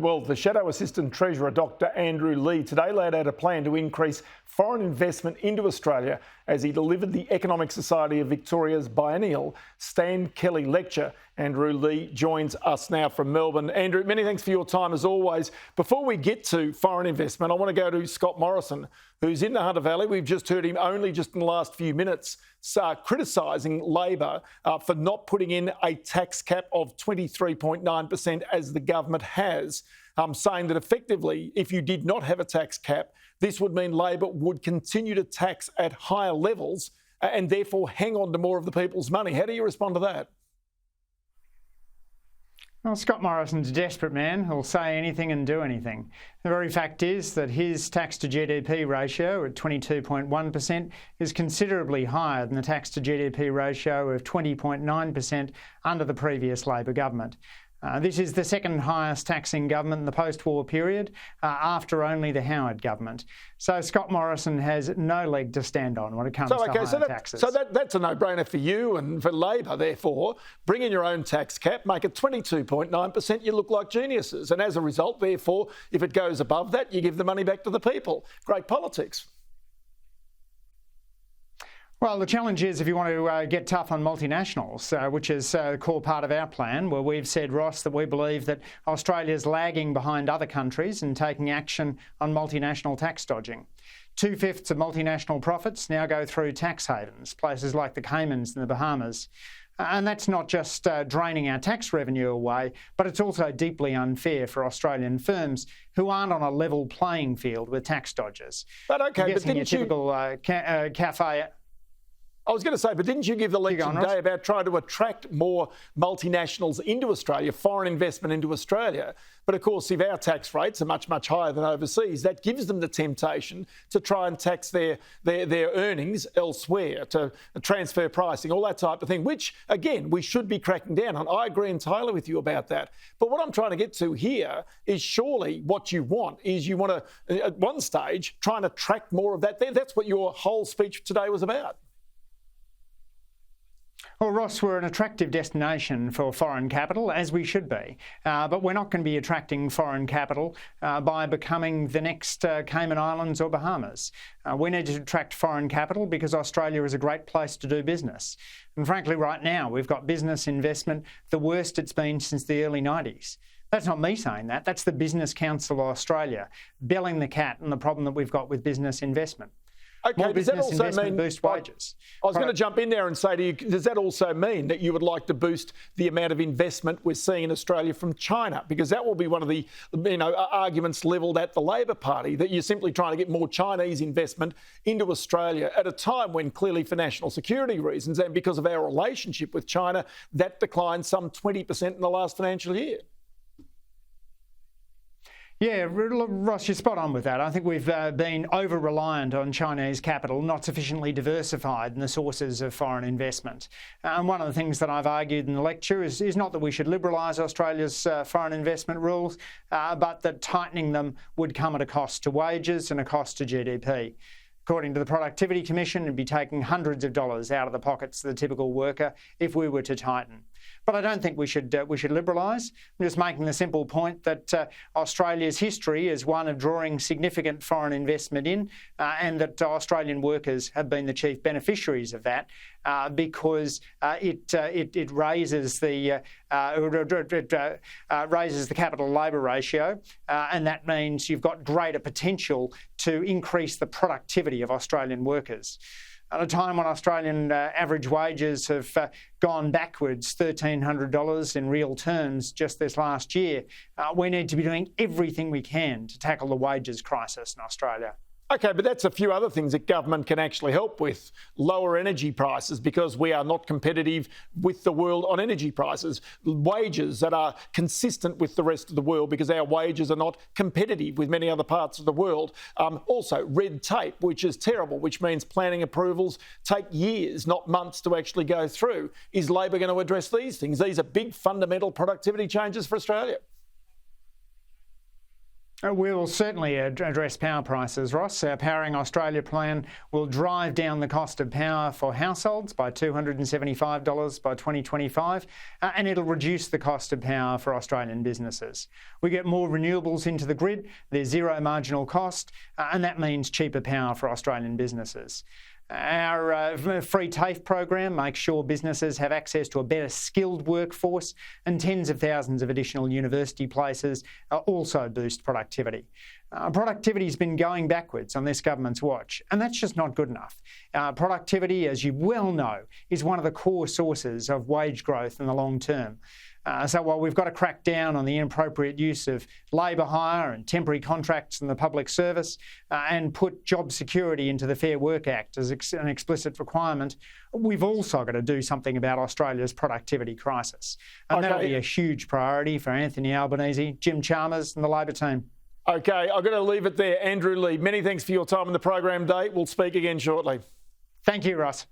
Well, the Shadow Assistant Treasurer Dr Andrew Leigh today laid out a plan to increase foreign investment into Australia as he delivered the Economic Society of Victoria's biennial Stan Kelly lecture. Andrew Leigh joins us now from Melbourne. Andrew, many thanks for your time as always. Before we get to foreign investment, I want to go to Scott Morrison, who's in the Hunter Valley. We've just heard him only just in the last few minutes criticising Labor for not putting in a tax cap of 23.9% as the government has, saying that effectively, if you did not have a tax cap, this would mean Labor would continue to tax at higher levels and therefore hang on to more of the people's money. How do you respond to that? Well, Scott Morrison's a desperate man who'll say anything and do anything. The very fact is that his tax to GDP ratio at 22.1% is considerably higher than the tax to GDP ratio of 20.9% under the previous Labor government. This is the second highest taxing government in the post-war period, after only the Howard government. So Scott Morrison has no leg to stand on when it comes to higher taxes. So that's a no-brainer for you and for Labor, therefore. Bring in your own tax cap, make it 22.9%, you look like geniuses. And as a result, therefore, if it goes above that, you give the money back to the people. Great politics. Well, the challenge is if you want to get tough on multinationals, which is a core part of our plan, where we've said, Ross, that we believe that Australia's lagging behind other countries and taking action on multinational tax dodging. 2/5 of multinational profits now go through tax havens, places like the Caymans and the Bahamas. And that's not just draining our tax revenue away, but it's also deeply unfair for Australian firms who aren't on a level playing field with tax dodgers. But okay, but didn't typical cafe. I was going to say, but didn't you give the lecture today about trying to attract more multinationals into Australia, foreign investment into Australia? But of course, if our tax rates are much, much higher than overseas, that gives them the temptation to try and tax their earnings elsewhere, to transfer pricing, all that type of thing, which, again, we should be cracking down on. I agree entirely with you about that. But what I'm trying to get to here is surely what you want is you want to, at one stage, try and attract more of that there. That's what your whole speech today was about. Well, Ross, we're an attractive destination for foreign capital, as we should be. But we're not going to be attracting foreign capital by becoming the next Cayman Islands or Bahamas. We need to attract foreign capital because Australia is a great place to do business. And frankly, right now, we've got business investment the worst it's been since the early 90s. That's not me saying that. That's the Business Council of Australia belling the cat on the problem that we've got with business investment. Okay, more does that business also mean boost wages? I was going to jump in there and say to you, does that also mean that you would like to boost the amount of investment we're seeing in Australia from China? Because that will be one of the arguments levelled at the Labor Party, that you're simply trying to get more Chinese investment into Australia at a time when clearly for national security reasons and because of our relationship with China, that declined some 20% in the last financial year. Yeah, Ross, you're spot on with that. I think we've been over-reliant on Chinese capital, not sufficiently diversified in the sources of foreign investment. And one of the things that I've argued in the lecture is not that we should liberalise Australia's foreign investment rules, but that tightening them would come at a cost to wages and a cost to GDP. According to the Productivity Commission, it'd be taking hundreds of dollars out of the pockets of the typical worker if we were to tighten. But I don't think we should liberalise. I'm just making the simple point that Australia's history is one of drawing significant foreign investment in, and that Australian workers have been the chief beneficiaries of that because it raises the capital-labour ratio, and that means you've got greater potential to increase the productivity of Australian workers. At a time when Australian average wages have gone backwards $1,300 in real terms just this last year, we need to be doing everything we can to tackle the wages crisis in Australia. Okay, but that's a few other things that government can actually help with. Lower energy prices because we are not competitive with the world on energy prices. Wages that are consistent with the rest of the world because our wages are not competitive with many other parts of the world. Also, red tape, which is terrible, which means planning approvals take years, not months to actually go through. Is Labor going to address these things? These are big fundamental productivity changes for Australia. We will certainly address power prices, Ross. Our Powering Australia plan will drive down the cost of power for households by $275 by 2025, and it'll reduce the cost of power for Australian businesses. We get more renewables into the grid, there's zero marginal cost, and that means cheaper power for Australian businesses. Our free TAFE program makes sure businesses have access to a better skilled workforce, and tens of thousands of additional university places also boost productivity. Productivity's been going backwards on this government's watch, and that's just not good enough. Productivity, as you well know, is one of the core sources of wage growth in the long term. So while we've got to crack down on the inappropriate use of labour hire and temporary contracts in the public service and put job security into the Fair Work Act as an explicit requirement, we've also got to do something about Australia's productivity crisis. And that'll be a huge priority for Anthony Albanese, Jim Chalmers and the Labor team. OK, I've got to leave it there. Andrew Leigh, many thanks for your time on the program, Dave. We'll speak again shortly. Thank you, Ross.